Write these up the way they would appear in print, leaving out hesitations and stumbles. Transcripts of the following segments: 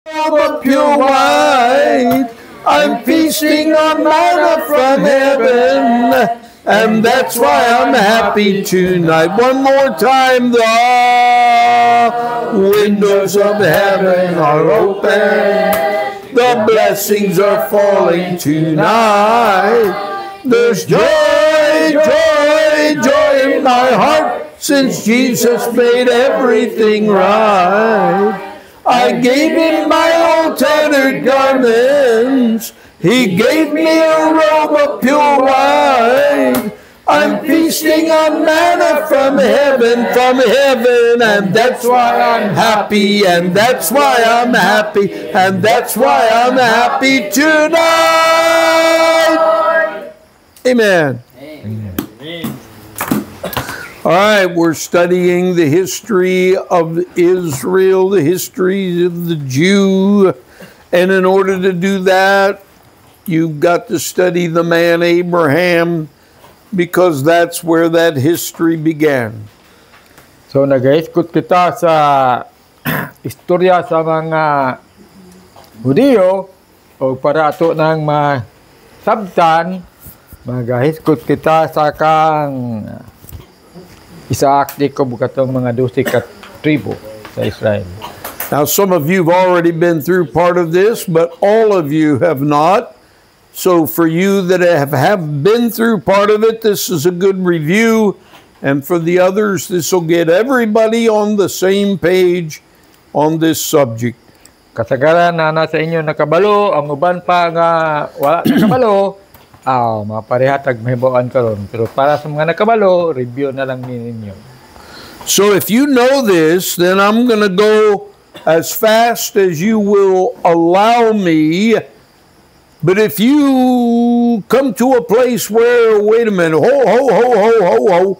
of pure wine. I'm feasting on manna from heaven, and that's why I'm happy tonight. One more time, the windows of heaven are open. The blessings are falling tonight. There's joy, joy, joy in my heart, since Jesus made everything right. I gave him my old tattered garments. He gave me a robe of pure white. I'm feasting on manna from heaven, and that's why I'm happy, and that's why I'm happy, and that's why I'm happy tonight. Amen. Amen. All right, we're studying the history of Israel, the history of the Jew, and in order to do that, you've got to study the man Abraham, because that's where that history began. So nag-iskot kita sa istorya sa mga Hudiyo o para ato nang masabtan, mag-iskot kita sa kang Isaac, Jacob, katong mga 12 ka tribo sa Israel. Now, some of you have already been through part of this, but all of you have not. So for you that have been through part of it, this is a good review. And for the others, this will get everybody on the same page on this subject. Kasagaran na nasa inyo nakabalo, ang uban pa nga wala nakabalo, maparehatag mahibawan karon. Pero para sa mga nakabalo, review na lang ninyo. So if you know this, then I'm going to go as fast as you will allow me. But if you come to a place where, wait a minute, hold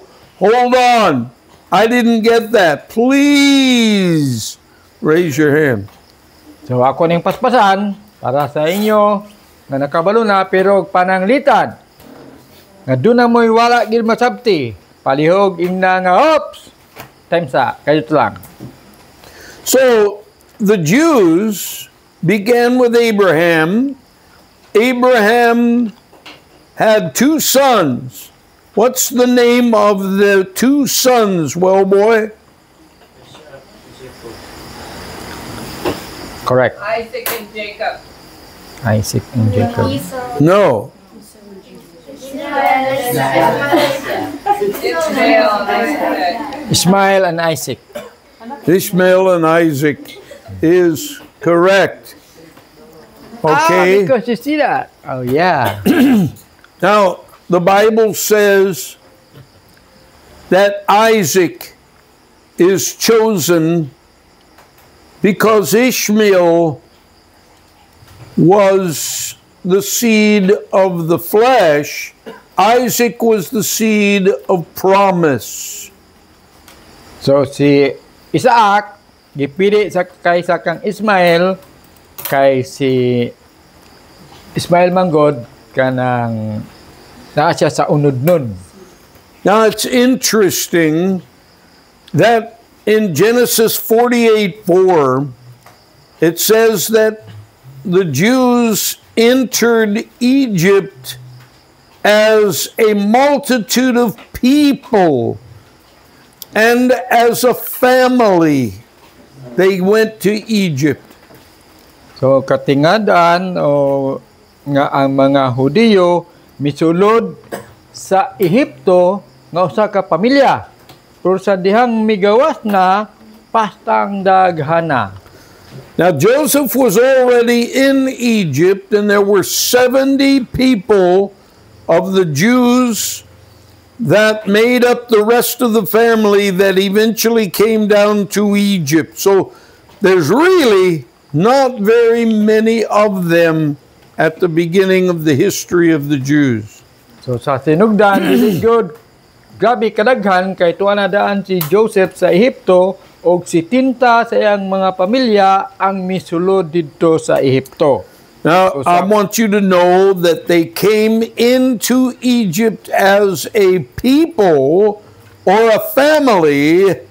on, I didn't get that. Please raise your hand. So ako ning paspasan para sa inyo na nakabalo na pero pananglitan. Nga doon na mo'y wala gil masabti. Palihog ingna nga, oops! Time sa, kayo lang. So, the Jews began with Abraham. Abraham had 2 sons. What's the name of the 2 sons, well boy? Correct. Isaac and Jacob. Isaac and Jacob. No. Ishmael and Isaac. Ishmael and Isaac is correct. Okay. Because you see that. Oh, yeah. Now, the Bible says that Isaac is chosen because Ishmael was the seed of the flesh. Isaac was the seed of promise. So, si Isaac, gipili kay sa kang Ismael, kay si Ismael manggod, kanang naa siya sa unod nun. Now, it's interesting that in Genesis 48:4, it says that the Jews entered Egypt as a multitude of people and as a family. They went to Egypt. So katingadan o nga ang mga Hudiyo misulod sa Ehipto nga usa ka pamilya. Pero sa dihang migawas na pastang daghana. Now, Joseph was already in Egypt, and there were 70 people of the Jews that made up the rest of the family that eventually came down to Egypt. So, there's really not very many of them at the beginning of the history of the Jews. So, sa sinugdan, this is good. Grabe kadaghan kay tuwa na daan si Joseph sa Ehipto o si Tinta sa iyang mga pamilya ang misulod dito sa Ehipto. Now, I want you to know that they came into Egypt as a people or a family,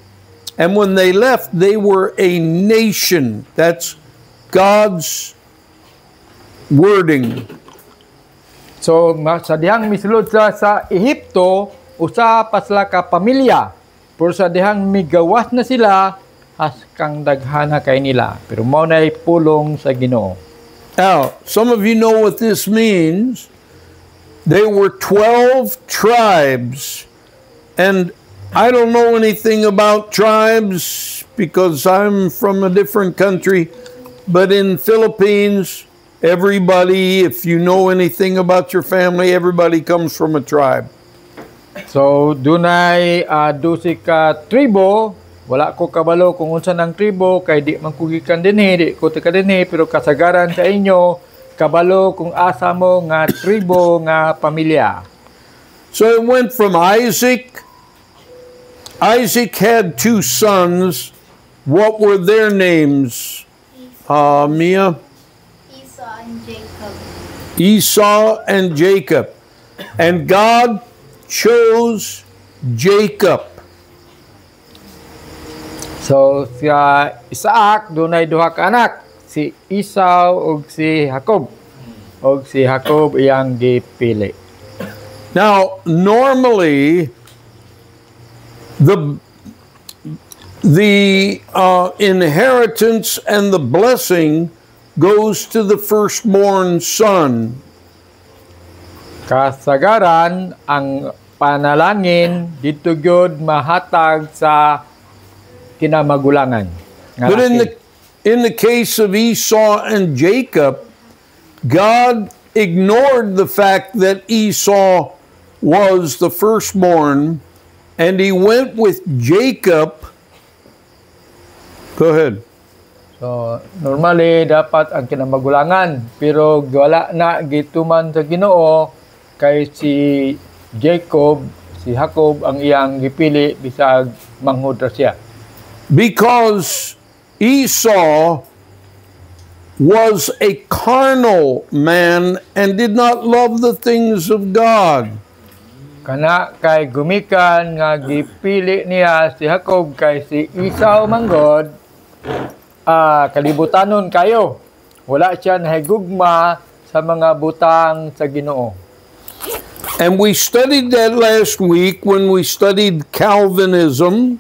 and when they left, they were a nation. That's God's wording. So, sa dihang misulod sa Ehipto, usa pa sila ka pamilya. Pero sa dihang migawas na sila, kang daghana kay nila. Pero mao nay pulong sa Ginoo. Now, some of you know what this means. There were 12 tribes. And I don't know anything about tribes because I'm from a different country. But in Philippines, everybody, if you know anything about your family, everybody comes from a tribe. So, dunay 12 ka tribo. Wala ko kabalo kung unsa ng tribo, kay di man kugikan dinhi, di ko tika dinhi, pero kasagaran sa inyo, kabalo kung asa mo nga tribo nga pamilya. So it went from Isaac. Isaac had 2 sons. What were their names? Mia? Esau and Jacob. Esau and Jacob. And God chose Jacob. So, si Isaac, dunay duha ka anak, si Esau ug si Jacob. Og si Jacob iyang gipili. Now, normally, the inheritance and the blessing goes to the firstborn son. Kasagaran, ang panalangin dito gyud mahatag sa kinamagulangan. But in the case of Esau and Jacob, God ignored the fact that Esau was the firstborn, and he went with Jacob. Go ahead. So, normally dapat ang kinamagulangan, pero wala na gituman sa Ginoo kay si Jacob ang iyang gipili bisag manghud ra siya. Because Esau was a carnal man and did not love the things of God. Kana kay gumikan nga gipili niya si Jacob kay si Esau manggod, kalibutanon kayo. Wala siya nahigugma sa mga butang sa Ginoo. And we studied that last week when we studied Calvinism.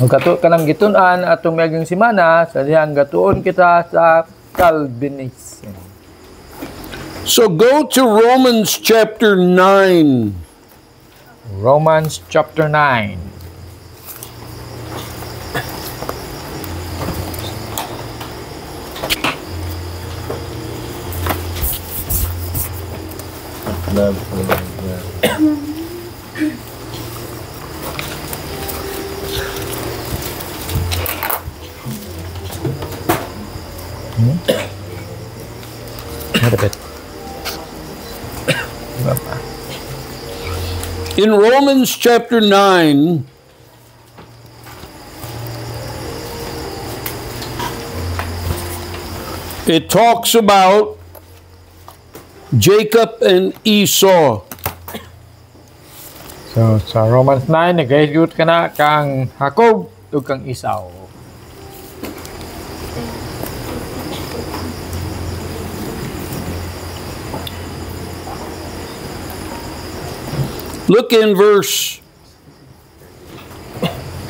Ang kato kanang gitun-an atong miaging semana sa dihang gatuon kita sa Calvinism. So go to Romans chapter 9. Romans chapter 9. In Romans chapter 9, it talks about Jacob and Esau. So sa Romans 9 nagahigot kana kang Jacob ug kang Esau. Look in verse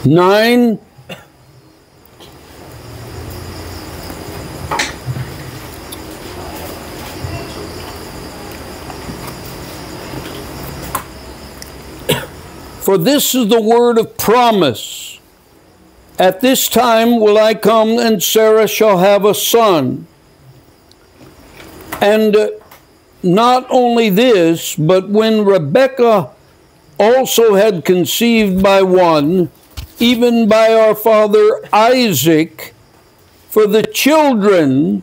9. For this is the word of promise. At this time will I come, and Sarah shall have a son. And not only this, but when Rebekah also had conceived by one, even by our father Isaac, for the children,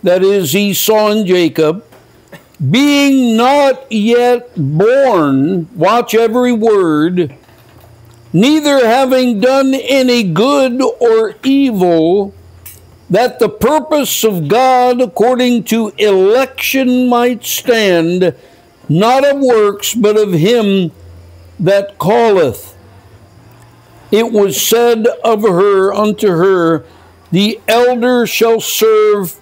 that is Esau and Jacob, being not yet born, watch every word, neither having done any good or evil, that the purpose of God according to election might stand, not of works, but of him that calleth. It was said of her unto her, the elder shall serve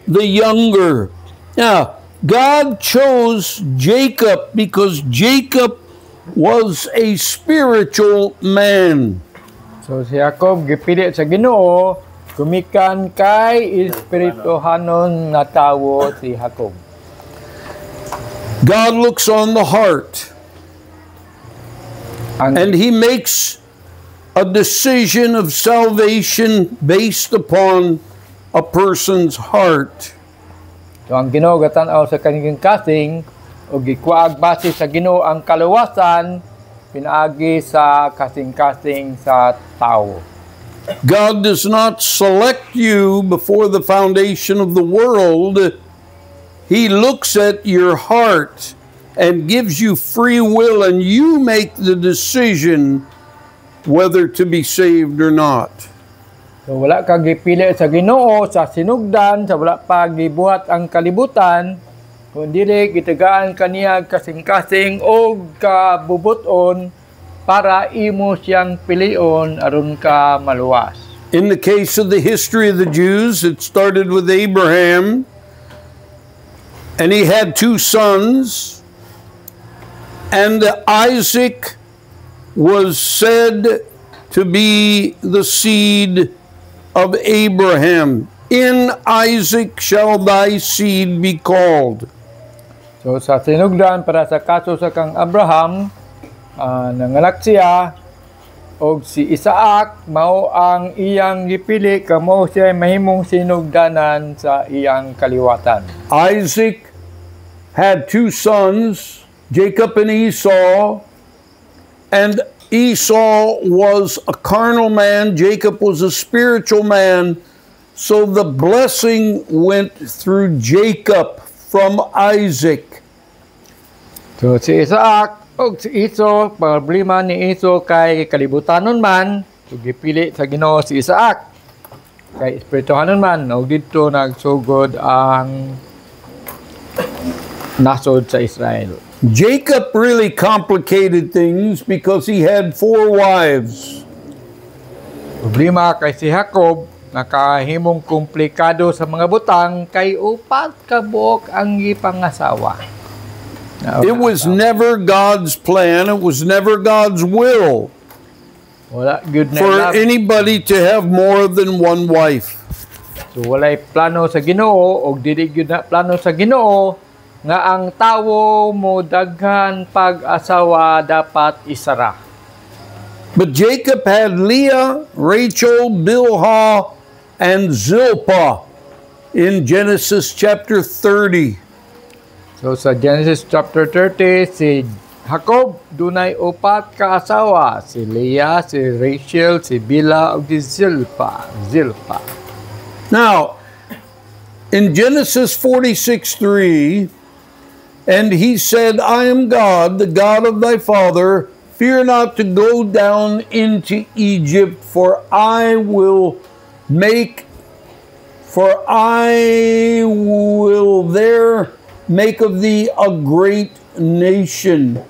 the younger. Now, God chose Jacob because Jacob was a spiritual man. So si Jacob gipili sa Ginoo, kumikan kay espirituhanon nga tawo si Jacob. God looks on the heart, and He makes a decision of salvation based upon a person's heart. So ang Ginoo gatan-aw sa kaniyang kasing o gikuag base sa Ginoo ang kaluwasan pinaagi sa kasing-kasing sa tao. God does not select you before the foundation of the world. He looks at your heart and gives you free will, and you make the decision whether to be saved or not. So wala ka gipili sa Ginoo sa sinugdan, sa wala pa gibuhat ang kalibutan, kundi gitagaan kaniya kasing-kasing o kabubuton para imo siyang pilion aron ka maluwas. In the case of the history of the Jews, it started with Abraham, and he had 2 sons, and Isaac was said to be the seed of Abraham. In Isaac shall thy seed be called. So sa sinugdan para sa kaso sa kang Abraham, nanganak siya og si Isaac mao ang iyang gipili kamo siya mahimong sinugdanan sa iyang kaliwatan. Isaac had 2 sons, Jacob and Esau, and Esau was a carnal man, Jacob was a spiritual man, so the blessing went through Jacob from Isaac. So si Isaac o si Esau, problema ni Esau kay kalibutanon man, so gipili sa Ginoo si Isaac. Kay espirituhanon man, o dito nagsugod ang nasod sa Israel. Jacob really complicated things because he had 4 wives. Problema kay si Jacob, nakahimong komplikado sa mga butang kay upat ka buok ang gipangasawa. It was never God's plan, it was never God's will Wala good na for lab. anybody to have more than 1 wife. So walay plano sa Ginoo og dili gyud na plano sa Ginoo nga ang tawo mo daghan pag-asawa dapat isara. But Jacob had Leah, Rachel, Bilhah, and Zilpah in Genesis chapter 30. So sa Genesis chapter 30, si Jacob dunay upat ka asawa, si Leah, si Rachel, si Bilhah ug si Zilpah. Now, in Genesis 46:3, and he said, I am God, the God of thy father. Fear not to go down into Egypt, for I will there make of thee a great nation.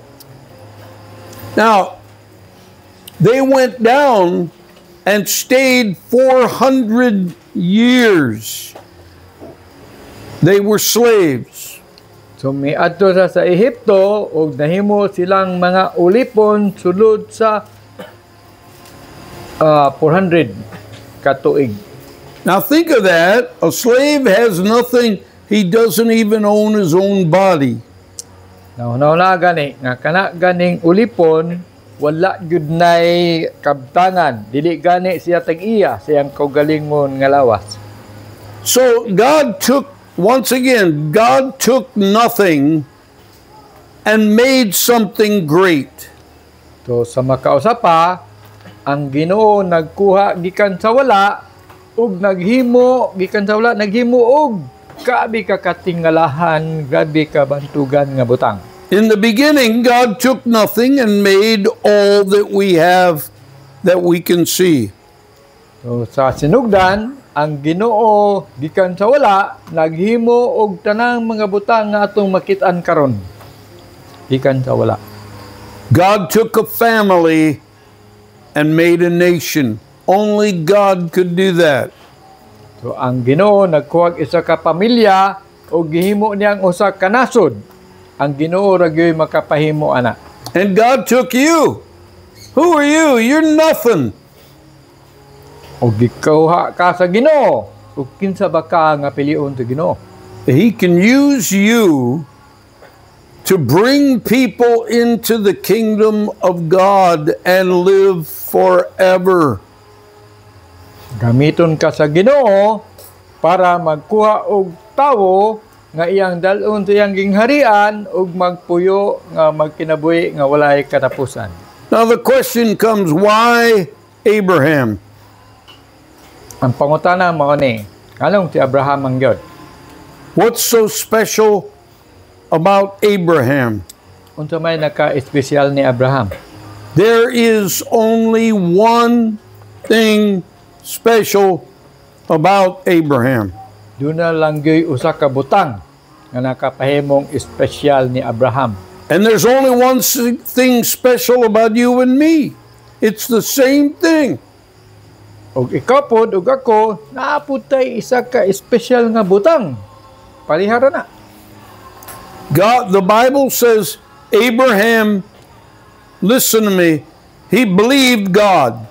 Now, they went down and stayed 400 years. They were slaves. So miadto sa Ehipto ug nahimo silang mga ulipon sulod sa 400 katuig. Now think of that. A slave has nothing. He doesn't even own his own body. Now gani nga kana ganing ulipon wala gyud nay kabtangan, dili gani siya tag-iya siyang kaugalingon nga lawas. So God took nothing and made something great. So sa makausapa, ang Ginoo nagkuha gikan sa wala ug naghimo gikan sa wala naghimo og grabe ka katingalahan, grabe ka bantugan nga butang. In the beginning, God took nothing and made all that we have that we can see. So sa sinugdan, ang Ginoo gikan sa wala naghimo og tanang mga butang nga atong makit-an karon. Gikan sa wala. God took a family and made a nation. Only God could do that. So ang Ginoo nagkuha isa ka pamilya o gihimo niyang usa ka nasod. Ang Ginoo ra gyud makapahimo ana. And God took you. Who are you? You're nothing. O gikuha ka sa Ginoo. Ug kinsa ba ka nga pilion sa Ginoo? He can use you to bring people into the kingdom of God and live forever. Gamiton ka sa Ginoo para magkuha og tawo nga iyang dalon sa iyang gingharian ug magpuyo nga magkinabuhi nga walay katapusan. Now the question comes, why Abraham? Ang pangutana mao ni, anong si Abraham ang gyud? What's so special about Abraham? Unsa may naka-espesyal ni Abraham? There is only one thing special about Abraham. Doon na lang gyud usa ka butang nga nakapahimong espesyal ni Abraham. And there's only one thing special about you and me. It's the same thing. Og ikaw pod ug ako naaputay isa ka espesyal nga butang. Palihara na. God, the Bible says Abraham, listen to me, he believed God.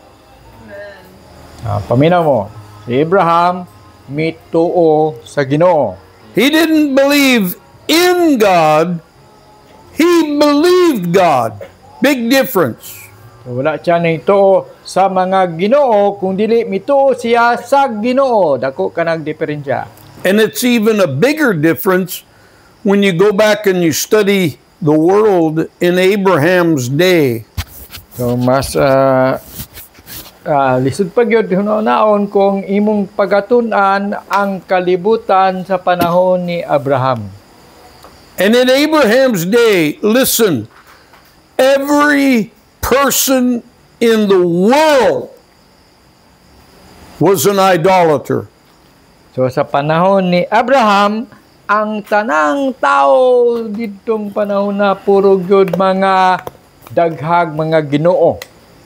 Paminaw mo, si Abraham mituo sa Ginoo. He didn't believe in God, he believed God. Big difference. So, wala siya nituo sa mga Ginoo kung dili mituo siya sa Ginoo. Dako ka nagdiferensya. And it's even a bigger difference when you go back and you study the world in Abraham's day. So mas lisod pa gyud hunaon kung imong pagatun-an ang kalibutan sa panahon ni Abraham. And in Abraham's day, listen, every person in the world was an idolater. So sa panahon ni Abraham, ang tanang tao ditong panahon na puro gyud mga daghag mga Ginoo,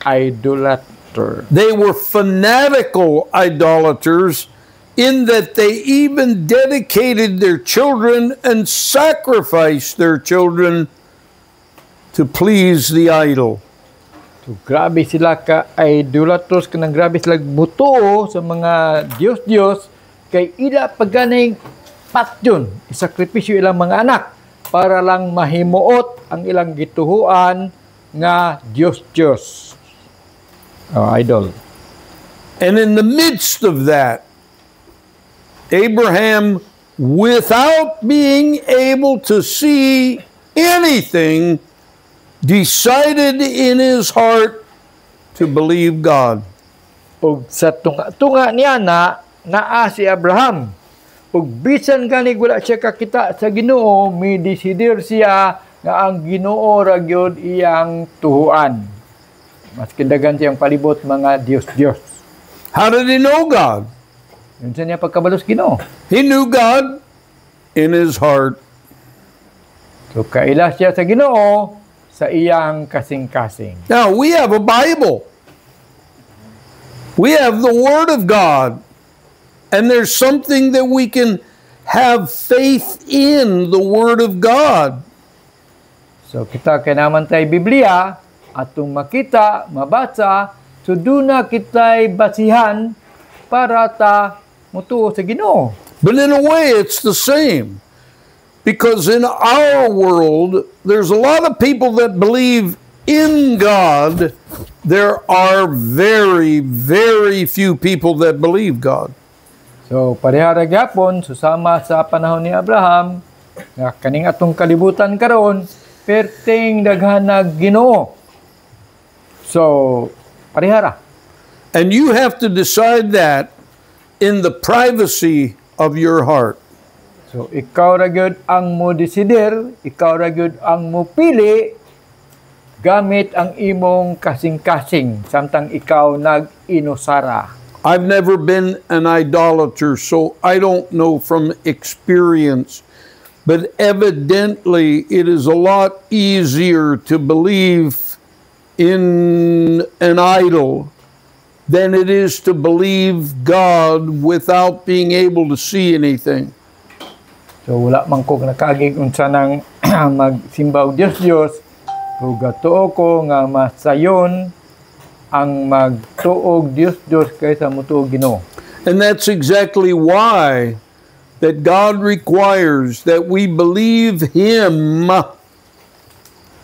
idolater. They were fanatical idolaters in that they even dedicated their children and sacrificed their children to please the idol. So grabe sila ka idolaters, kanang grabe sila buto sa mga Dios kay ila paganing patyon isakripisyo ilang mga anak para lang mahimuot ang ilang gituhuan nga Diyos. Idol. And in the midst of that, Abraham, without being able to see anything, decided in his heart to believe God. Ug sa tunga niya naa si Abraham. Ug bisan ganig wala siya kakita sa Ginoo, may desider siya nga ang Ginoo ra gyud iyang tuhuan. Maski daghan siyang palibot mga Diyos. How did he know God? Yun sa niya pagkabalos Ginoo. He knew God in his heart. So kaila siya sa Ginoo sa iyang kasing-kasing. Now, we have a Bible. We have the Word of God. And there's something that we can have faith in, the Word of God. So kita kailangan tayo Biblia atong makita, mabasa, so doon na kita'y basihan para ta mutuo sa Ginoo. But in a way, it's the same. Because in our world, there's a lot of people that believe in God. There are very, very few people that believe God. So, parehara gyapon susama sa panahon ni Abraham nga kaning atong kalibutan karon perting daghan na Ginoo. So, parehara. And you have to decide that in the privacy of your heart. So, ikaw ra gyud ang mo desider, ikaw ra gyud ang mo pili gamit ang imong kasing-kasing samtang ikaw nag-inusara. I've never been an idolater, so I don't know from experience. But evidently, it is a lot easier to believe in an idol than it is to believe God without being able to see anything. So wala man ko nakagig unsa nang magsimba og Dios ug gatuo ko nga masayon ang magtuog Dios kaysa motuog Ginoo. And that's exactly why that God requires that we believe Him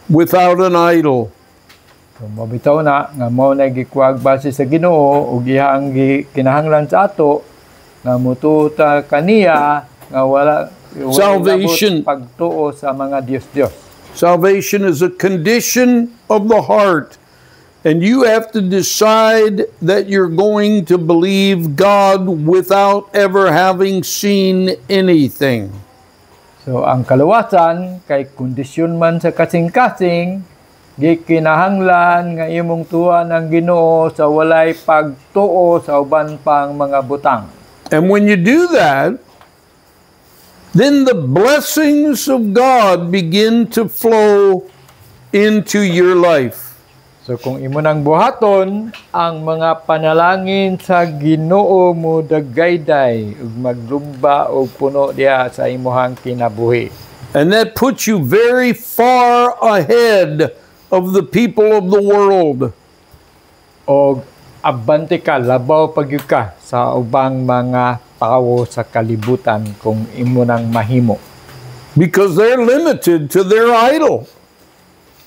without an idol. So mabitaw na nga mao na gikuwag base sa Ginoo ug iyang kinahanglan sa ato nga mututa kaniya nga wala Salvation. Pagtuo sa mga Dios. Salvation is a condition of the heart. And you have to decide that you're going to believe God without ever having seen anything. So ang kaluwasan kay kondisyon man sa kasing-kasing gikinahanglan nga imong tuan ang Ginoo sa walay pagtuo sa uban pang mga butang. And when you do that, then the blessings of God begin to flow into your life. So kung imo nang buhaton ang mga panalangin sa Ginoo mo dagayday ug maglumba og puno diha sa imong kinabuhi. And that puts you very far ahead of the people of the world. Og abante ka, labaw pagyud ka sa ubang mga tao sa kalibutan kung imo nang mahimo. Because they're limited to their idol.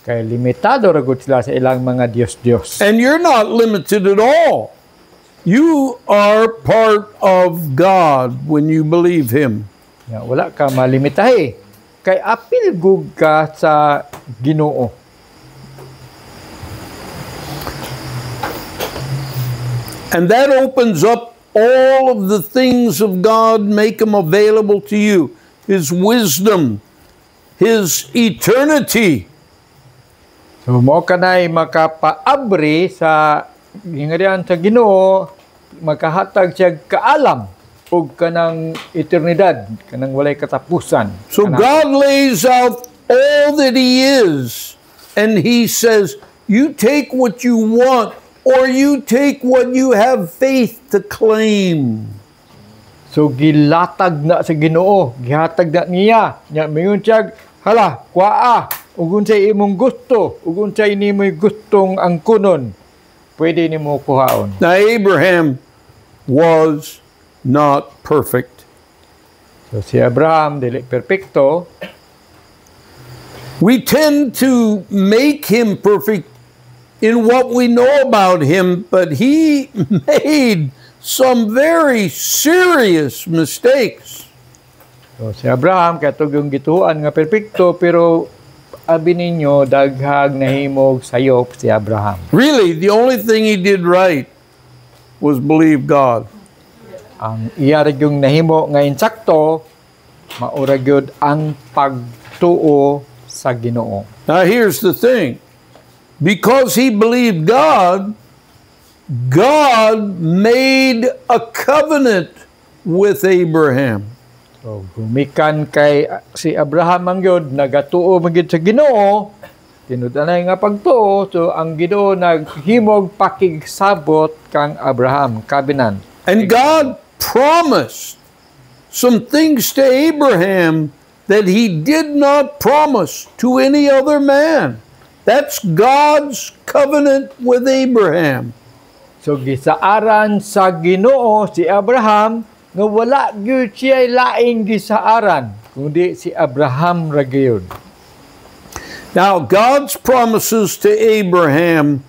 Kay limitado ra gud sila sa ilang mga Dios. And you're not limited at all. You are part of God when you believe Him. Ya, wala ka malimitahi. Kay apil gug ka sa Ginoo. And that opens up all of the things of God, make them available to you. His wisdom, His eternity. So mo kanay makapaabri sa gingarian sa Ginoo, makahatag siya kaalam ug kanang eternidad, kanang walay katapusan. So God lays out all that He is, and He says, you take what you want, or you take what you have faith to claim. So gilatag na sa Ginoo, gihatag na niya. Nya mingon siya, hala, kuaa, ug unsay imong gusto, ug unsay nimoy gustong angkunon, pwede nimo kuhaon. Now Abraham was not perfect. So si Abraham dili perpekto. We tend to make him perfect in what we know about him, but he made some very serious mistakes. So si Abraham katog yung gituan nga perpekto, pero abi ninyo daghag nahimog sayop si Abraham. Really, the only thing he did right was believe God. Ang iya ra yung nahimo nga insakto, maura gyud ang pagtuo sa Ginoo. Now here's the thing. Because he believed God, God made a covenant with Abraham. So gumikan kay si Abraham ang gyud nagatuo magid sa Ginoo, tinud-anay nga pagtuo, so ang Ginoo naghimog pakigsabot kang Abraham, covenant. And God promised some things to Abraham that he did not promise to any other man. That's God's covenant with Abraham. So gisaaran sa Ginoo si Abraham nga wala gyud siya laing gisaaran kundi si Abraham ra gyud. Now God's promises to Abraham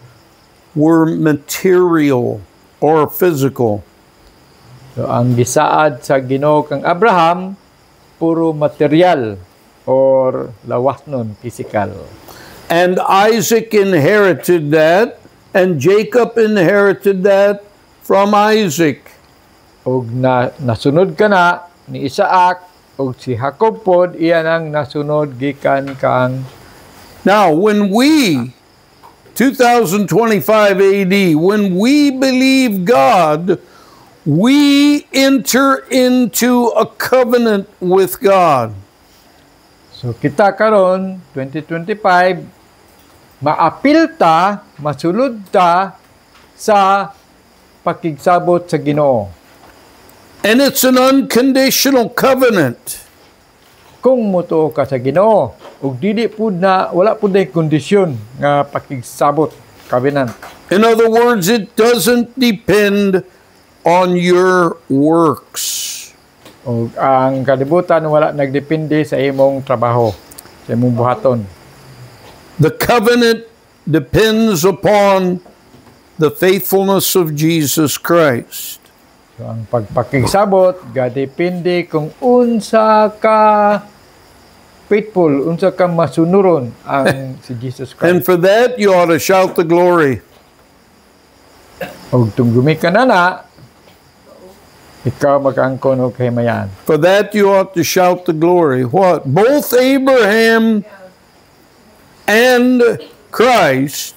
were material or physical. So ang gisaad sa Ginoo kang Abraham puro material or lawas nun, physical. And Isaac inherited that, and Jacob inherited that from Isaac. Og nasunod ka na ni Isaac og si Jacob pod iyan ang nasunod gikan kang. Now when we 2025 AD, when we believe God, we enter into a covenant with God. So kita karon 2025 maapil ta, masulod ta sa pakigsabot sa Ginoo. And it's an unconditional covenant. Kung mutuo ka sa Ginoo, ug dili pud na wala pud nay kondisyon nga pakigsabot, covenant. In other words, it doesn't depend on your works. O ang kalibutan wala nagdepende sa imong trabaho, sa imong buhaton. The covenant depends upon the faithfulness of Jesus Christ. So ang pagpakigsabot gadepende kung unsa ka faithful, unsa ka masunuron ang si Jesus And Christ. for that, you ought to shout the glory. Og tunggumi ka na, ikaw mag-angkon og himayan. For that, you ought to shout the glory. What? Both Abraham and Christ,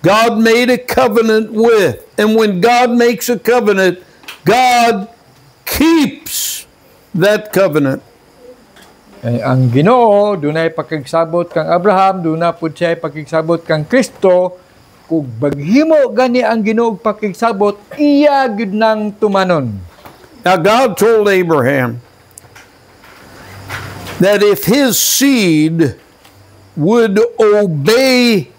God made a covenant with. And when God makes a covenant, God keeps that covenant. Ang Ginoo dunay pakigsabot kang Abraham, duna pud siya pakigsabot kang Kristo. Kung baghimo gani ang Ginoo pakigsabot, iya gyud nang tumanon. Now, God told Abraham that if his seed would obey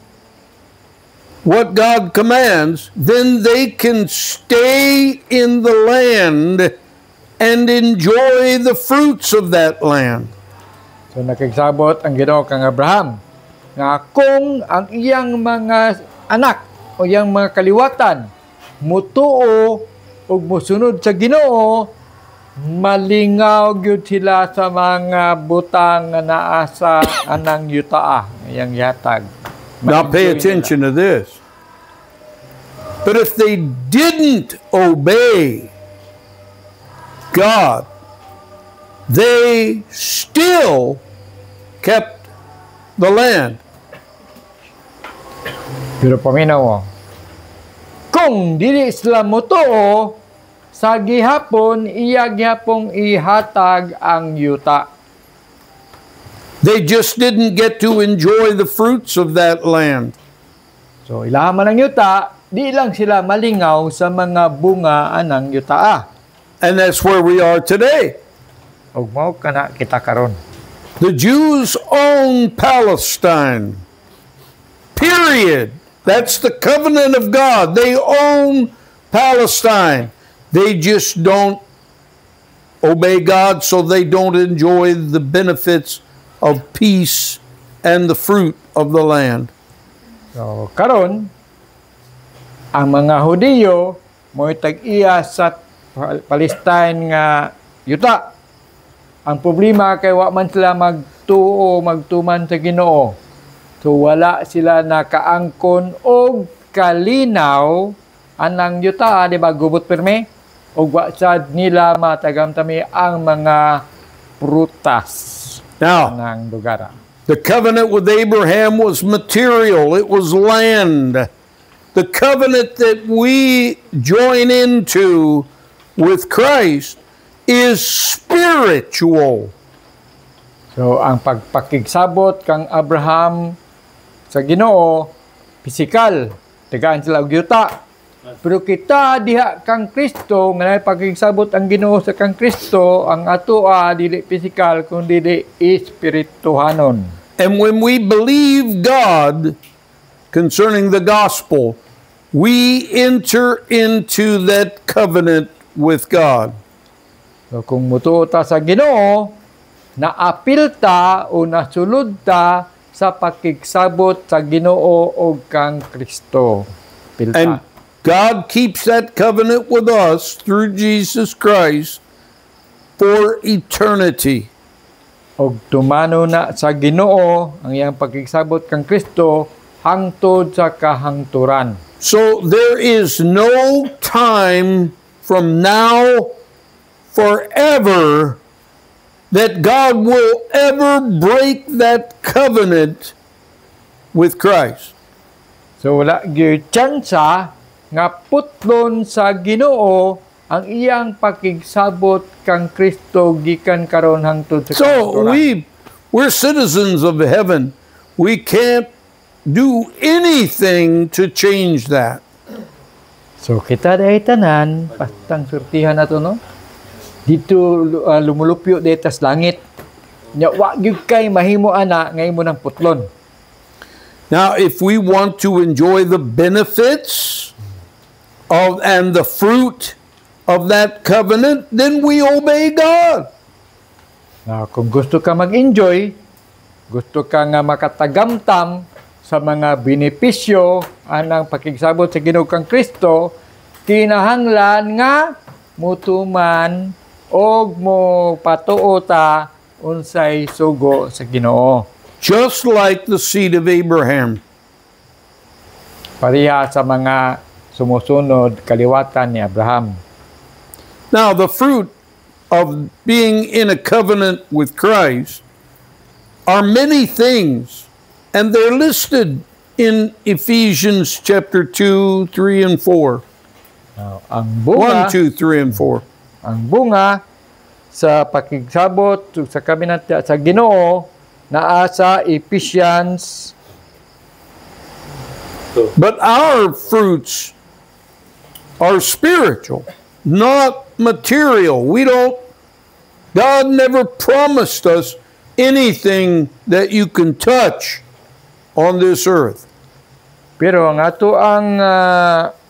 what God commands, then they can stay in the land and enjoy the fruits of that land. So nakigsabot ang Ginoo kang Abraham nga kung ang iyang mga anak o iyang mga kaliwatan mutuo ug mosunod sa Ginoo, malingaw gyud sila sa mga butang nga naa sa anang yutaa iyang yatag. Now pay Ma-enjoy attention to this. But if they didn't obey God, they still kept the land. Pero paminaw mo, kung dili sila mutuo, sa gihapon, iya gihapong ihatag ang yuta. They just didn't get to enjoy the fruits of that land. So, ilaman ang yuta, di lang sila malingaw sa mga bunga anang yutaa. And that's where we are today. Ug mao kana kita karon. The Jews own Palestine. Period. That's the covenant of God. They own Palestine. They just don't obey God, so they don't enjoy the benefits of peace and the fruit of the land. So, karon ang mga Hudiyo mo'y tag-iya sa Palestine nga yuta. Ang problema kay wa man sila magtuo, magtuman sa Ginoo. So wala sila nakaangkon og kalinaw anang yuta, di ba, gubot perme? Og wa sad nila matagamtami ang mga prutas Now, ng lugar. the covenant with Abraham was material. It was land. The covenant that we join into with Christ is spiritual. So ang pagpakigsabot kang Abraham sa Ginoo, pisikal, tagaan sila og yuta. Pero kita diha kang Kristo, nga pakigsabot ang Ginoo sa kang Kristo, ang atoa dili pisikal kundi dili espirituhanon. And when we believe God concerning the gospel, we enter into that covenant with God. So kung mutuo ta sa Ginoo, naapil ta o nasulod ta sa pakigsabot sa Ginoo o kang Kristo. Pilta. And God keeps that covenant with us through Jesus Christ for eternity. Og tumano na sa Ginoo ang iyang pakigsabot kang Kristo hangtod sa kahangturan. So there is no time from now forever that God will ever break that covenant with Christ. So wala gyud tsansa nga putlon sa Ginoo ang iyang pakigsabot kang Kristo gikan karon hangtod sa So kahangturan. we're citizens of heaven. We can't do anything to change that. So kita dahil tanan, pastang surtihan na to, no? Dito lumulupyo dito sa langit. Nya wa gyud kay mahimo ana ngay mo ng putlon. Now, if we want to enjoy the benefits of and the fruit of that covenant, then we obey God. Kung gusto ka mag-enjoy, gusto ka nga makatagamtam sa mga benepisyo anang pakigsabot sa Ginoo kang Kristo, kinahanglan nga mutuman og mo patuo ta unsay sugo sa Ginoo. Just like the seed of Abraham. Pareha sa mga sumusunod kaliwatan ni Abraham. Now, the fruit of being in a covenant with Christ are many things, and they're listed in Ephesians chapter 2, 3, and 4. Ang bunga 1, 2, 3, and 4. Ang bunga sa pakigsabot sa kabinat sa Ginoo naa sa Ephesians. But our fruits are spiritual, not material. God never promised us anything that you can touch on this earth. Pero ang ato ang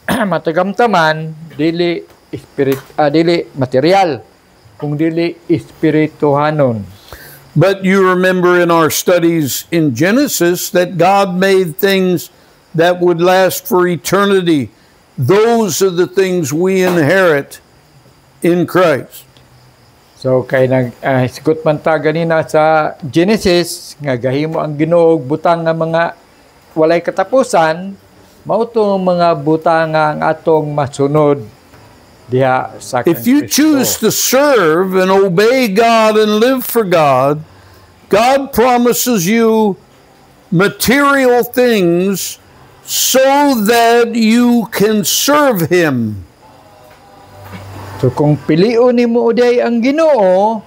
matagamtaman dili material, kung dili espirituhanon. But you remember in our studies in Genesis that God made things that would last for eternity. Those are the things we inherit in Christ. So kay nag-sigot man ta ganina sa Genesis nga gahimo ang Ginoo butang nga mga walay katapusan, mao to mga butang nga ang atong masunod diha sa If you choose to serve and obey God and live for God, God promises you material things so that you can serve Him. So kung piliun nimo uday ang Ginoo,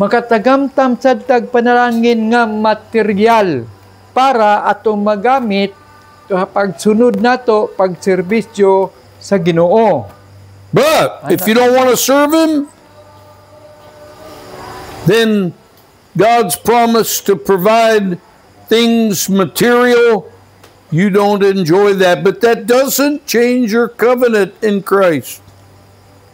makatagamtam sad tag panalangin nga material para atong magamit pagsunod nato pagserbisyo sa Ginoo. But if you don't want to serve Him, then God's promise to provide things material, you don't enjoy that. But that doesn't change your covenant in Christ.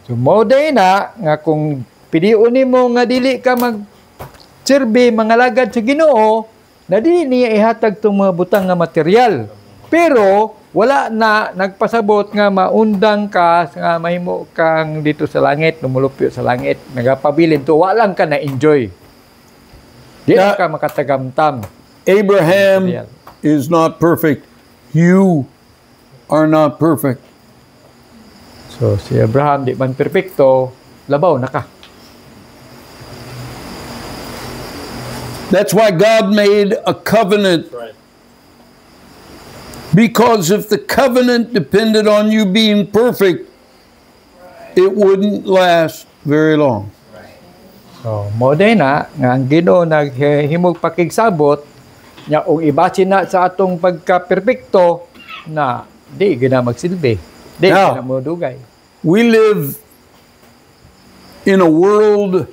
So mao day na nga kung piliun nimo nga dili ka magserbi mga lagad sa Ginoo, na dili niya ihatag tong mga butang nga material. Pero wala na nagpasabot nga maundang ka nga mahimo kang dito sa langit, lumulupyo sa langit, nagapabilin to, walang ka na enjoy. Di ka makatagamtam. Abraham is not perfect. You are not perfect. So si Abraham di man perpekto, labaw na ka. That's why God made a covenant. Because if the covenant depended on you being perfect, it wouldn't last very long. So, mo day na nga ang Ginoo naghimog pakigsabot nya og ibasin na sa atong pagka-perpekto na di gina magsilbi. Di Now, gina mo dugay. We live in a world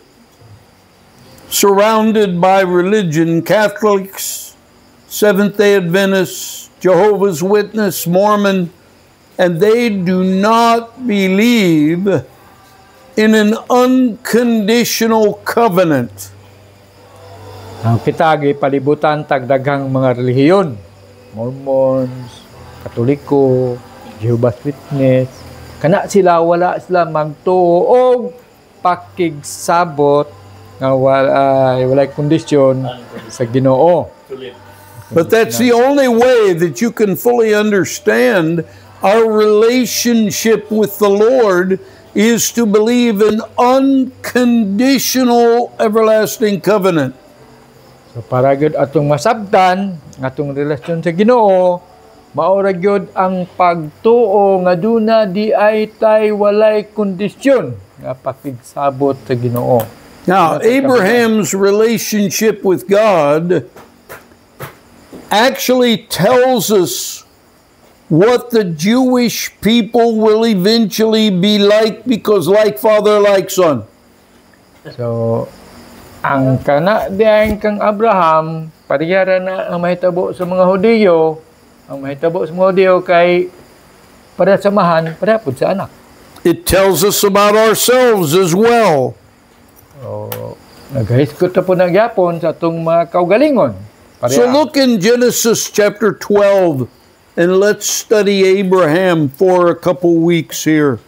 surrounded by religion, Catholics, Seventh-day Adventists, Jehovah's Witness, Mormon, and they do not believe in an unconditional covenant. Ang kitagi palibutan tagdaghang mga relihiyon, Mormons, Katoliko, Jehovah's Witness, kana sila wala sila magtuo og pakigsabot nga walay kondisyon sa Ginoo. But that's the only way that you can fully understand our relationship with the Lord is to believe in unconditional everlasting covenant. So para gyud atong masabtan atong relasyon sa Ginoo, maura gyud ang pagtuo nga duna di ay tay walay kondisyon nga pakigsabot sa Ginoo. Now, Abraham's relationship with God actually tells us what the Jewish people will eventually be like, because like father, like son. So, ang kana diyan kang Abraham, pariyara na ang mahitabo sa mga Hudiyo, ang mahitabo sa mga Hudiyo kay para samahan, para po sa anak. It tells us about ourselves as well. So, naghiskot na po ng Yapon sa atong mga kaugalingon. So look in Genesis chapter 12 and let's study Abraham for a couple weeks here.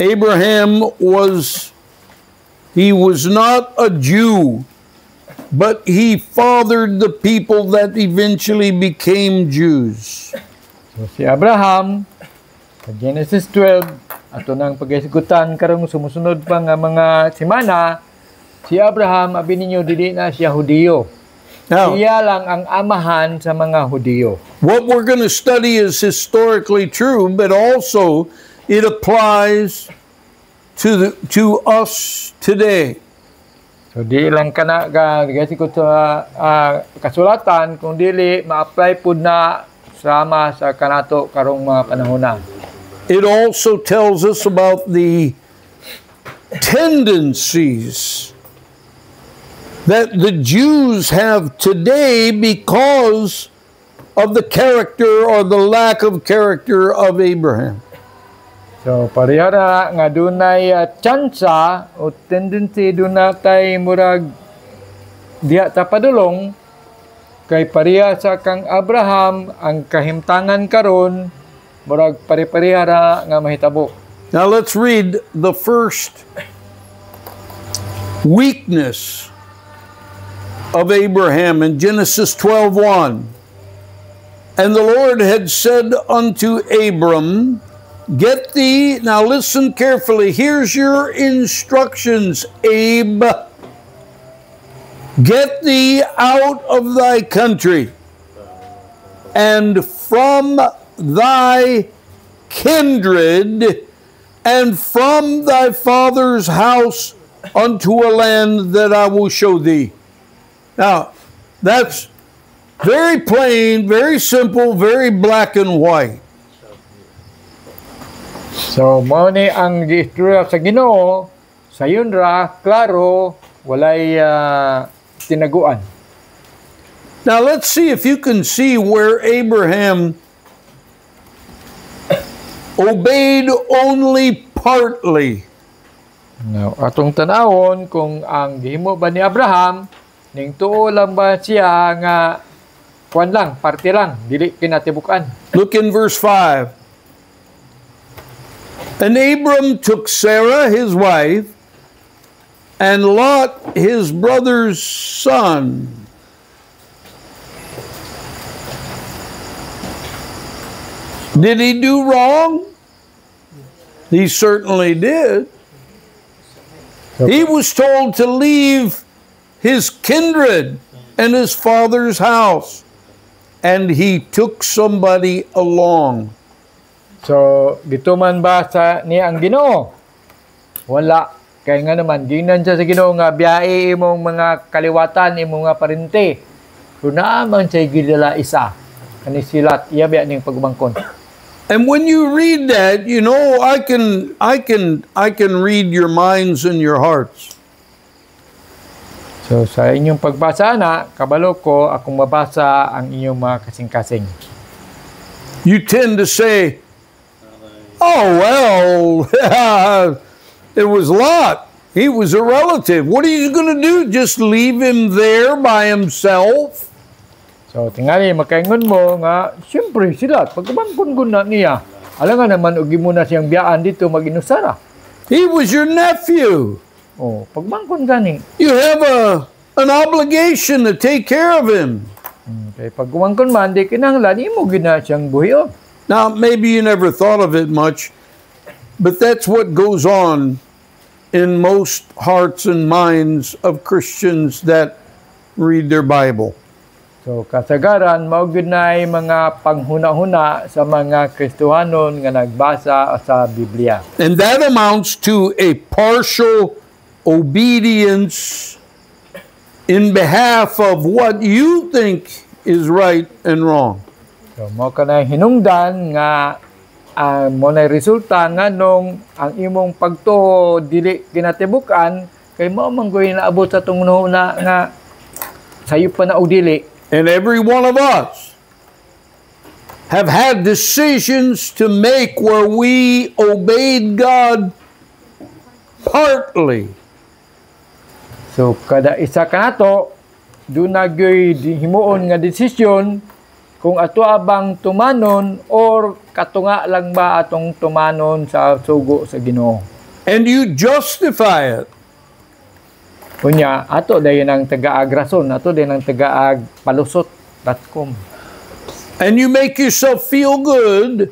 Abraham was not a Jew, but he fathered the people that eventually became Jews. So, si Abraham, sa Genesis 12, ato nang pag-isgutan karong sumusunod pa nga mga semana, si Abraham, abi ninyo, dili na siya Hudiyo. Now, Siya lang ang amahan sa mga Hudiyo. what we're going to study is historically true, but also it applies to us today. So, di lang ka na, kasi ko sa kasulatan, kung dili, ma-apply po na sama sa kanato karong mga panahon na. It also tells us about the tendencies that the Jews have today because of the character or the lack of character of Abraham. So, parihara nga dunay tsansa o tendency dunay tay murag diha ta padulong kay pariha sa kang Abraham ang kahimtangan karon murag pare-parehara nga mahitabo. Now let's read the first weakness of Abraham in Genesis 12:1. And the Lord had said unto Abram, get thee, now listen carefully, here's your instructions, Abe. Get thee out of thy country and from thy kindred and from thy father's house unto a land that I will show thee. Now, that's very plain, very simple, very black and white. So, mao ni ang giistorya sa Ginoo, sayon ra klaro walay tinaguan. Now, let's see if you can see where Abraham obeyed only partly. Now, atong tanawon kung ang gihimo ba ni Abraham ning tuo lang ba siya nga kuan lang, parte lang, dili kinatibukan. Look in verse 5. And Abram took Sarah his wife and Lot his brother's son. Did he do wrong? He certainly did. He was told to leave his kindred and his father's house, and he took somebody along. So, dito man ba sa niya ang Ginoo? Wala. Kaya nga naman, ginan siya sa Ginoo nga biyahe imong mga kaliwatan, imong mga parente. So, naaman siya gidala isa. Kani silat, iya biya ning pagbangkon. And when you read that, you know, I can read your minds and your hearts. So, sa inyong pagbasa na, kabalo ko, akong mabasa ang inyong mga kasing-kasing. You tend to say, oh, well, it was Lot. He was a relative. What are you going to do? Just leave him there by himself? So, tingali, makaingon mo nga, siyempre sila, pagkabangkon na niya, alam nga naman, ugi mo na siyang biyaan dito mag-inusara. He was your nephew. Oh, pagbangkon gani. You have an obligation to take care of him. Kaya pag gumangkon man, di kinahanglan, imo gina siyang buhiyo. Now, maybe you never thought of it much, but that's what goes on in most hearts and minds of Christians that read their Bible. So, kasagaran, maugid na ay mga panghuna-huna sa mga Kristohanon nga nagbasa sa Biblia. And that amounts to a partial obedience in behalf of what you think is right and wrong. So, mo ka na hinungdan nga mo na resulta nga nung ang imong pagtuo dili kinatibukan kay mo man goy naabot sa tungno na nga sayo pa na og dili. And every one of us have had decisions to make where we obeyed God partly. So kada isa kanato doon na gyoy himuon nga desisyon kung ato abang tumanon or katunga lang ba atong tumanon sa sugo sa Ginoo. And you justify it. Kunya ato dayon ang tagaag rason, ato din ang tagaag palusot.com. And you make yourself feel good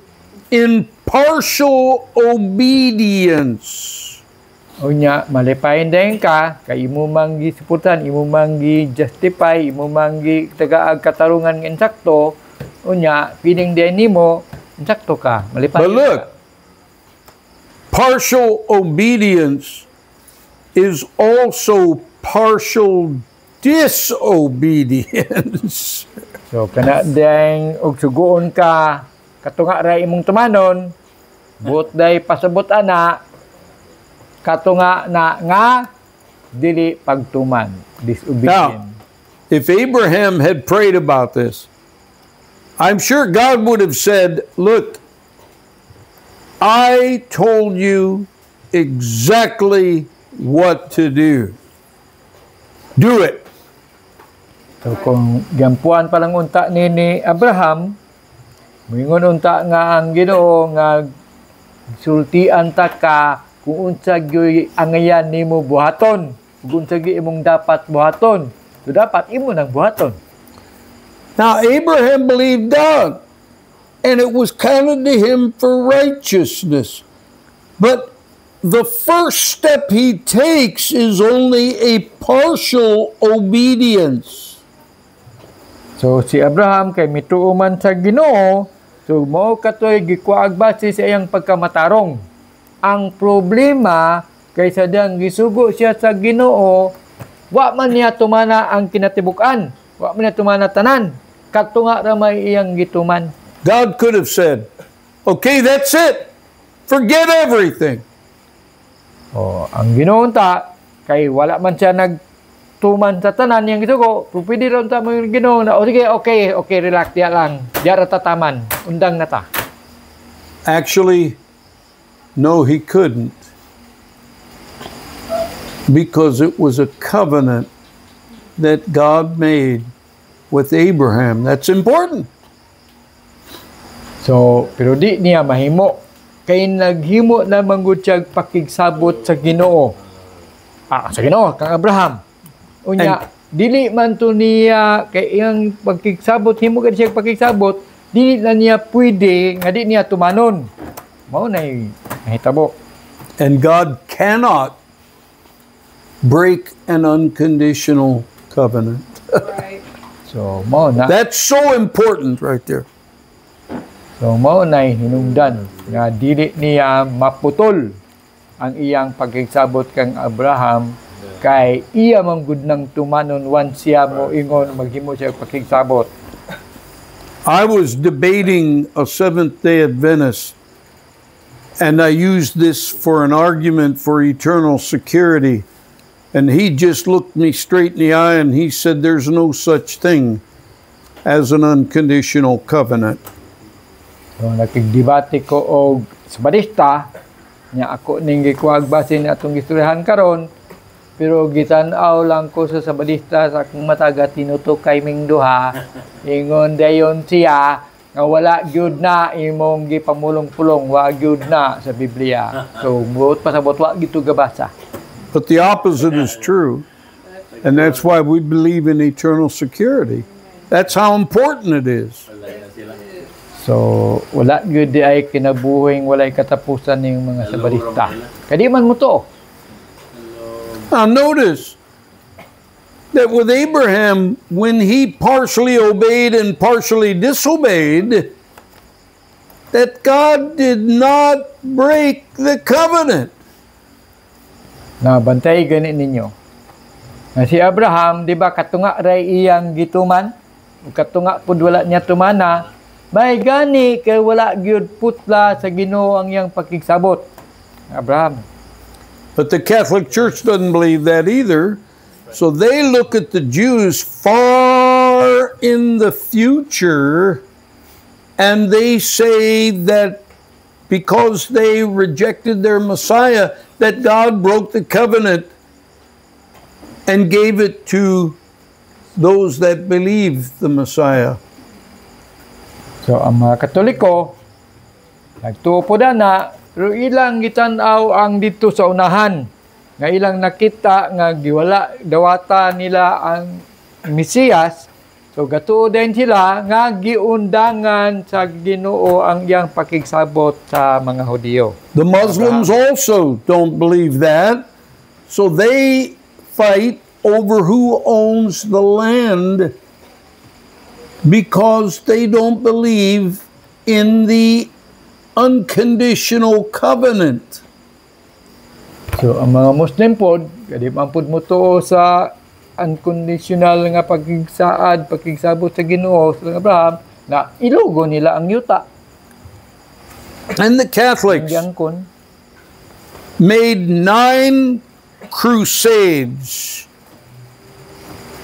in partial obedience. Unya malipayon dayon ka kay imo manggi suportan, imo manggi justify, imo manggi tagaag katarungan nga insakto. Unya feeling din nimo insakto ka, malipayon. But look, partial obedience is also partial disobedience. So kana ding og suguon ka katunga ra imong tumanon, buot day pasabot ana katunga na nga dili pagtuman, disobedient. Now, if Abraham had prayed about this, I'm sure God would have said, look, I told you exactly what to do. Do it. So kung gampuan pa lang unta ni Abraham, moingon unta nga ang Ginoo nga sultian ta ka kung unsa gyoy angayan nimo buhaton, kung unsa gyoy imong dapat buhaton, so dapat imo nang buhaton. Now, Abraham believed God, and it was counted to him for righteousness. But the first step he takes is only a partial obedience. So si Abraham kay mituo man sa Ginoo, so mao katoy gikuag base sa iyang pagkamatarong. Ang problema kay sadyang gisugo siya sa Ginoo, wa man niya tumana ang kinatibuk-an, wa man niya tumana tanan, katunga ra may iyang gituman. God could have said, okay, that's it. Forget everything. Ang Ginoo ta kay wala man siya nagtuman sa tanan yang gisugo, pwede ron ta mo yung Ginoo na sige, okay, relax diya lang. Diya ra tataman, undang na ta. Actually, no, he couldn't. Because it was a covenant that God made with Abraham. That's important. So, pero di niya mahimo. Kay naghimo na manggod siya pakigsabot sa Ginoo. Sa Ginoo, kang Abraham. Unya, dili man to niya, kay iyang pagkigsabot, himo ka siya pakigsabot, dili na niya pwede, nga di niya tumanon. Mao na nahitabo. And God cannot break an unconditional covenant. So, mao na. That's so important right there. So, mao na hinungdan nga dili niya maputol ang iyang pagkigsabot kang Abraham kay iya manggud nang tumanon once siya mo ingon maghimo siya pagkigsabot. I was debating a Seventh-day Adventist, and I used this for an argument for eternal security. And he just looked me straight in the eye and he said, there's no such thing as an unconditional covenant. So, nakigdebate ko og Sabadista, nya ako ning gikuwag base ni atong istoryahan karon, pero gitan-aw lang ko sa Sabadista sa akong mataga tinutok kay ming duha, ingon dayon siya nga wala gyud na imong gipamulong-pulong, wa gyud na sa Biblia. So, buot pasabot wa gito gabasa. But the opposite is true. And that's why we believe in eternal security. That's how important it is. So, wala gyud di ay kinabuhing walay katapusan ning mga Sabadista. Kadi man mo to. Now notice that with Abraham, when he partially obeyed and partially disobeyed, that God did not break the covenant. Na bantay gani ninyo. Na si Abraham, di ba katunga ray iyang gituman? Katunga pud wala niya tumana, may gani kay wala gyud putla sa Ginoo ang iyang pakigsabot. Abraham. But the Catholic Church doesn't believe that either. So they look at the Jews far in the future and they say that because they rejected their Messiah, that God broke the covenant and gave it to those that believe the Messiah. So ang mga Katoliko nagtuo po na pero ilang gitanaw ang dito sa unahan nga ilang nakita nga giwala dawata nila ang Mesiyas. So gatuo din sila nga giundangan sa Ginoo ang iyang pakigsabot sa mga Hudiyo. The Muslims also don't believe that. So they fight over who owns the land because they don't believe in the unconditional covenant. So ang mga Muslim po, kadi man pud mo tuo sa unconditional nga pakigsabot sa Ginoo sa Abraham na ilugo nila ang yuta. And the Catholics Angkon. made 9 crusades,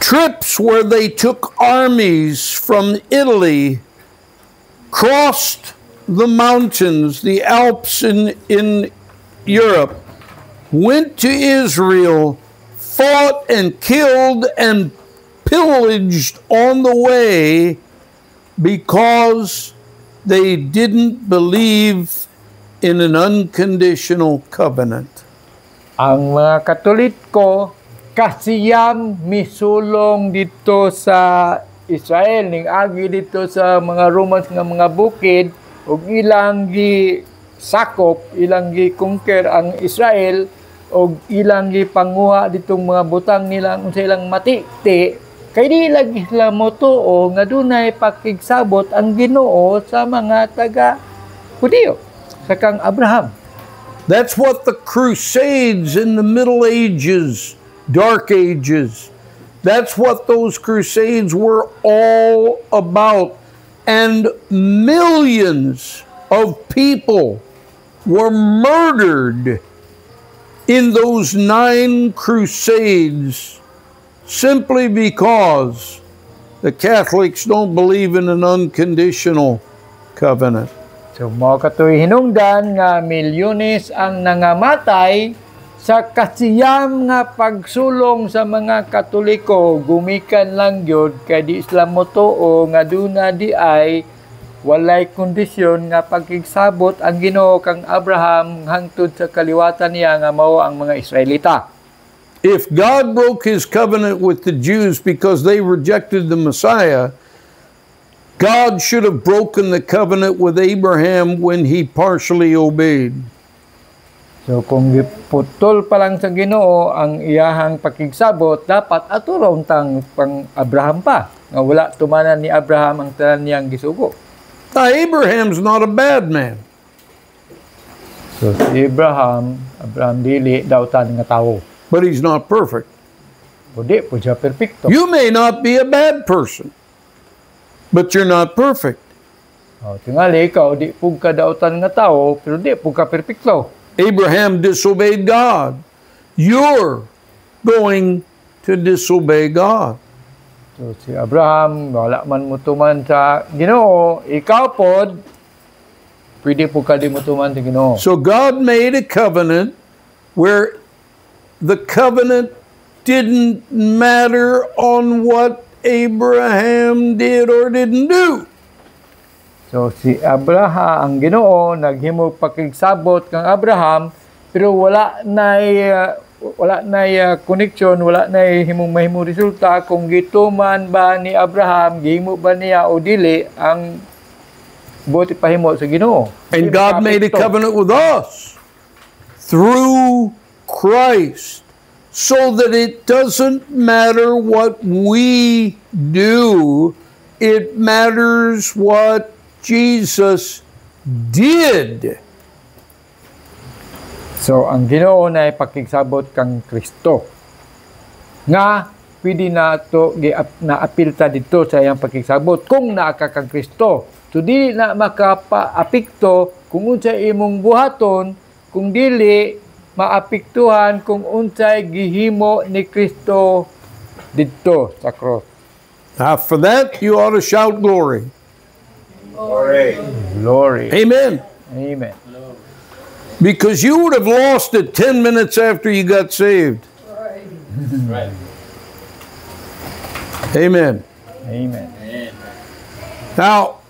trips where they took armies from Italy, crossed the mountains, the Alps in Europe, went to Israel, fought and killed and pillaged on the way because they didn't believe in an unconditional covenant. Ang mga Katoliko kasiyam misulong dito sa Israel ning agi dito sa mga Romans nga mga bukid ug ilang gi sakop, ilang gi conquer ang Israel ug ilang gi panguha ditong mga butang nila unsa ilang matikti kay di lagi sila motuo nga dunay pakigsabot ang Ginoo sa mga taga Hudiyo sa kang Abraham. That's what the Crusades in the Middle Ages, Dark Ages, that's what those crusades were all about. And millions of people were murdered in those 9 crusades simply because the Catholics don't believe in an unconditional covenant. So mao katoy hinungdan nga milyones ang nangamatay sa kasiyam nga pagsulong sa mga Katoliko gumikan lang gyud kay di sila motuo nga duna di ay walay kondisyon nga pakigsabot ang Ginoo kang Abraham hangtod sa kaliwatan niya nga mao ang mga Israelita. If God broke his covenant with the Jews because they rejected the Messiah, God should have broken the covenant with Abraham when he partially obeyed. So kung giputol pa lang sa Ginoo ang iyahang pakigsabot, dapat aturon tang pang Abraham pa. Nga wala tumanan ni Abraham ang tanan niyang gisugo. Now, Abraham's not a bad man. So si Abraham dili daw tan nga tawo. But he's not perfect. O di po siya perfecto. You may not be a bad person, but you're not perfect. O tingali ikaw di pug ka daw tan nga tawo, pero di pug ka perfecto. Abraham disobeyed God. You're going to disobey God. So si Abraham wala man mutuman sa Ginoo, ikaw pod pwede po ka di mutuman sa Ginoo. So God made a covenant where the covenant didn't matter on what Abraham did or didn't do. So si Abraham, ang Ginoo naghimo pakigsabot kang Abraham pero wala nay connection, wala nay himong mahimong resulta kung gituman ba ni Abraham, gihimo ba niya o dili ang buti pahimo sa Ginoo. And God made a covenant with us through Christ so that it doesn't matter what we do, it matters what Jesus did. So ang Ginoo na pakigsabot kang Kristo nga pwede na to naapil ta dito sa iyang pakigsabot kung naa ka kang Kristo So dili na makapaapekto kung unsay imong buhaton, kung dili maapektuhan kung unsay gihimo ni Kristo didto sa cross. Now, for that, you ought to shout glory. Glory. Amen. Amen. Because you would have lost it 10 minutes after you got saved. Amen. Amen. Now,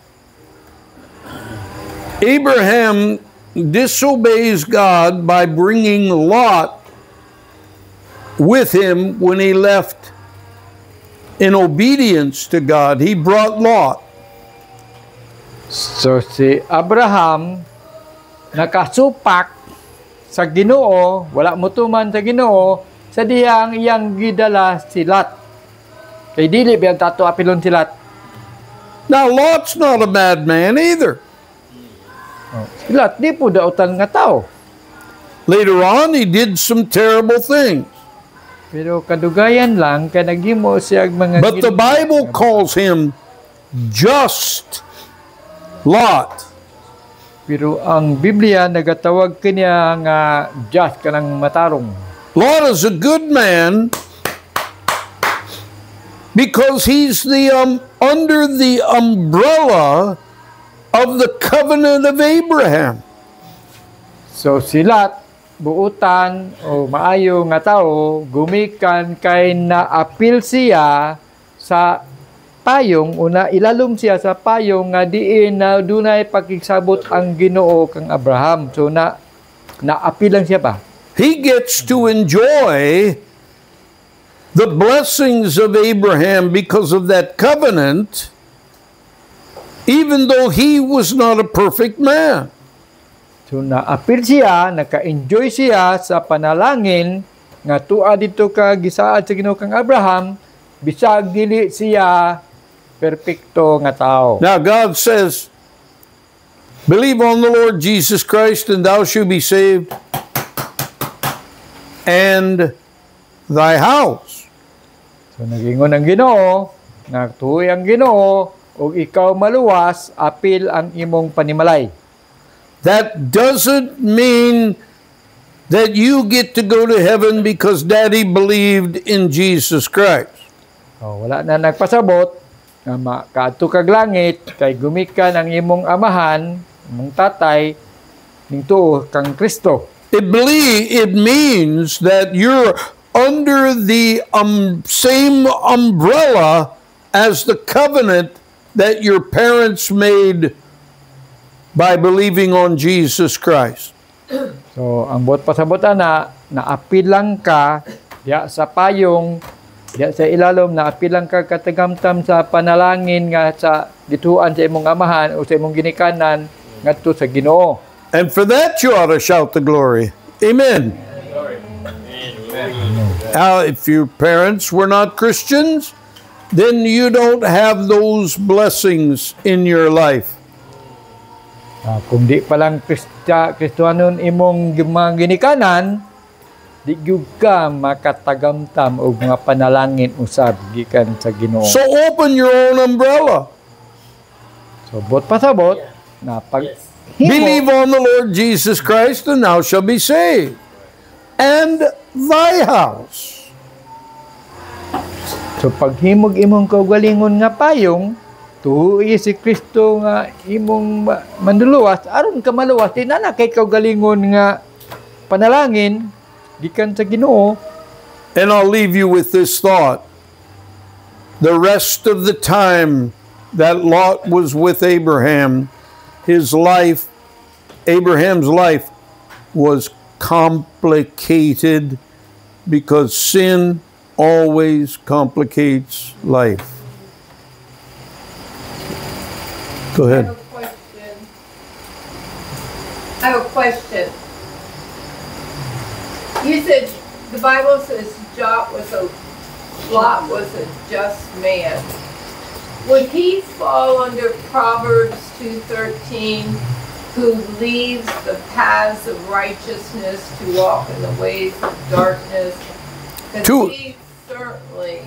Abraham disobeys God by bringing Lot with him when he left in obedience to God. He brought Lot. So si Abraham nakasupak sa Ginoo, wala motuman sa Ginoo, sa diyang iyang gidala si Lot. Kay dili ba tato apilon si Lot? Now, Lot's not a bad man either. Si Lot di po dautan nga tao. Later on, he did some terrible things. Pero kadugayan lang kay naghimo siya mga But the Bible calls him just Lot. Pero ang Biblia nagatawag kaniya nga just kanang matarong. Lot is a good man because he's the under the umbrella of the covenant of Abraham. So si Lot buutan o maayo nga tao gumikan kay naapil siya sa payong una ilalom siya sa payong nga diin na dunay pakigsabot ang Ginoo kang Abraham. So naapil lang siya pa. He gets to enjoy the blessings of Abraham because of that covenant, even though he was not a perfect man. So naapil siya, naka-enjoy siya sa panalangin nga tuwa dito ka gisaad sa Ginoo kang Abraham, bisag dili siya perpekto nga tao. Now God says, believe on the Lord Jesus Christ and thou shalt be saved, and thy house. So nagingon ang Ginoo, nagtuoy ang Ginoo, ug ikaw maluwas, apil ang imong panimalay. That doesn't mean that you get to go to heaven because Daddy believed in Jesus Christ. Oh, wala na nagpasabot nga makaadto kag langit kay gumikan ang imong amahan, imong tatay ning tuo kang Kristo. It means that you're under the same umbrella as the covenant that your parents made by believing on Jesus Christ. So, ang buot pasabot na naapil lang ka diya sa payong, diya sa ilalom, naapil lang ka katagamtam sa panalangin nga sa dituan sa imong amahan o sa imong ginikanan ngadto sa Ginoo. And for that you ought to shout the glory. Amen. Now, if your parents were not Christians, then you don't have those blessings in your life. Kung di pa lang Kristiyanon imong mga ginikanan, di gyud ka makatagamtam og mga panalangin usab gikan sa Ginoo. So open your own umbrella. So bot pasabot na pag Believe on the Lord Jesus Christ and thou shalt be saved, and thy house. So paghimog imong kaugalingon nga payong, tuhoy si Kristo nga imong manduluwas, aron ka maluwas, di na kay kaugalingon nga panalangin, gikan sa Ginoo. And I'll leave you with this thought. The rest of the time that Lot was with Abraham, Abraham's life was complicated because sin always complicates life. Go ahead. I have a question. You said the Bible says Lot was a just man. Would he fall under Proverbs 2:13, who leaves the paths of righteousness to walk in the ways of darkness? Because he certainly,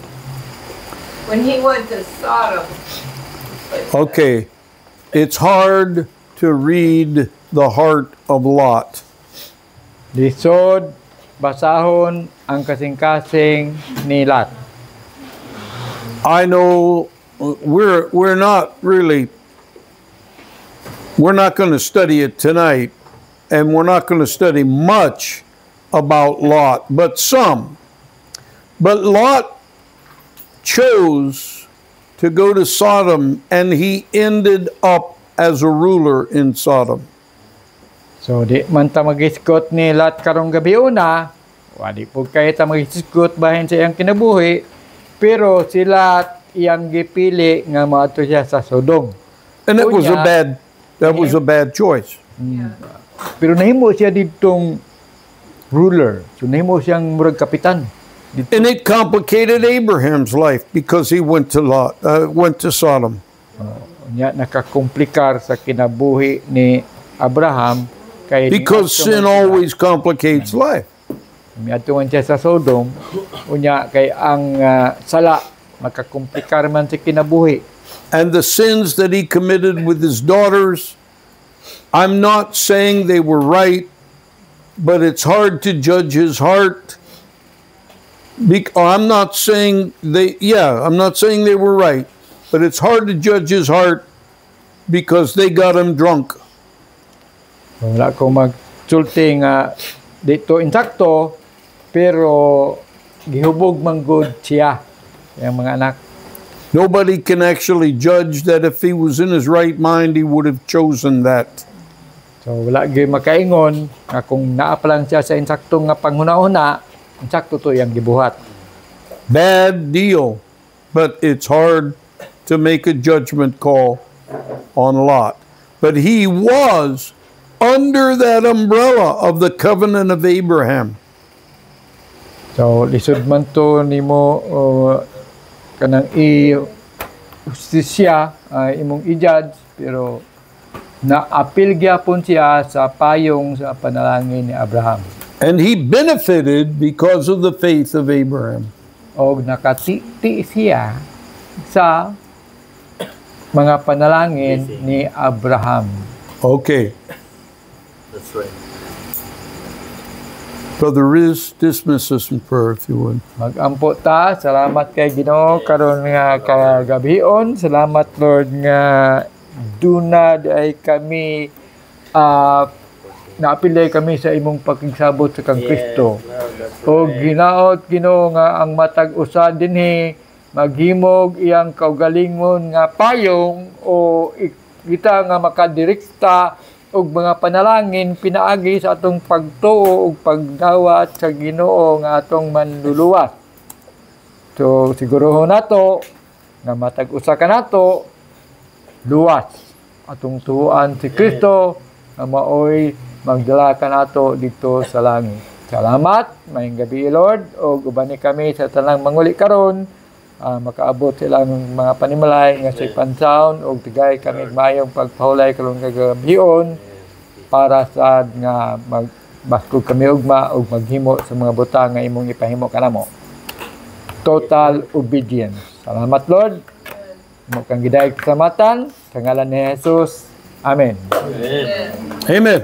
when he went to Sodom. Okay. it's hard to read the heart of Lot. Lisod, basahon ang kasing-kasing ni Lot. I know we're not going to study it tonight, and we're not going to study much about Lot, but some. But Lot chose to go to Sodom, and he ended up as a ruler in Sodom. So, di man ta mag-iskot ni Lot karong gabi una, wadi po kayo ta mag-iskot bahin sa iyang kinabuhi, pero si Lot iyang gipili nga maato siya sa Sodom. And that was a bad choice. Pero nahimo siya ditong ruler. So nahimo siyang murag kapitan. And it complicated Abraham's life because he went to Sodom. Nya nakakomplikar sa kinabuhi ni Abraham kay because sin always complicates life. Miadtuan siya sa Sodom, unya kay ang sala makakomplikar man sa kinabuhi. And the sins that he committed with his daughters, I'm not saying they were right, but it's hard to judge his heart. I'm not saying they were right, but it's hard to judge his heart because they got him drunk. Wala ko magsulti nga dito insakto, pero gihubog man gud siya yung mga anak. Nobody can actually judge that if he was in his right mind, he would have chosen that. So wala gyud makaingon nga kung naa pa lang siya sa insakto nga panghuna-una, insakto to yang gibuhat. Bad deal, but it's hard to make a judgment call on Lot. But he was under that umbrella of the covenant of Abraham. So lisod man to nimo kanang justisya imong i-judge, pero na-appeal gyapon siya sa payong sa panalangin ni Abraham. And he benefited because of the faith of Abraham. Og nakati siya sa mga panalangin ni Abraham. Okay. That's right. Brother Riz, dismiss us in prayer if you would. Mag-ampo ta, salamat kay Ginoo karon nga kagabion. Salamat Lord nga dunad ay kami naapilay kami sa imong pakigsabot sa kang Kristo. O ginaot Ginoo nga ang matag usa dinhi maghimog iyang kaugalingon nga payong o kita nga makadirekta og mga panalangin pinaagi sa atong pagtuo ug pagdawat sa Ginoo nga atong manluluwas. So sigurohon nato nga matag usa ka nato luwas atong tuoan si Kristo nga maoy magdala ka nato dito sa langit. Salamat, maayong gabi Lord, ug ubani kami sa tanang manguli karon. Makaabot silang mga panimalay nga sa pansound ug tigay kami mayong pagpahulay karon kagabion para sa nga magbaskog kami ugma ug maghimo sa mga butang nga imong ipahimo kanamo. Total obedience. Salamat Lord. Mo kang giday kasamatan sa ngalan ni Jesus. Amen. Amen. Amen.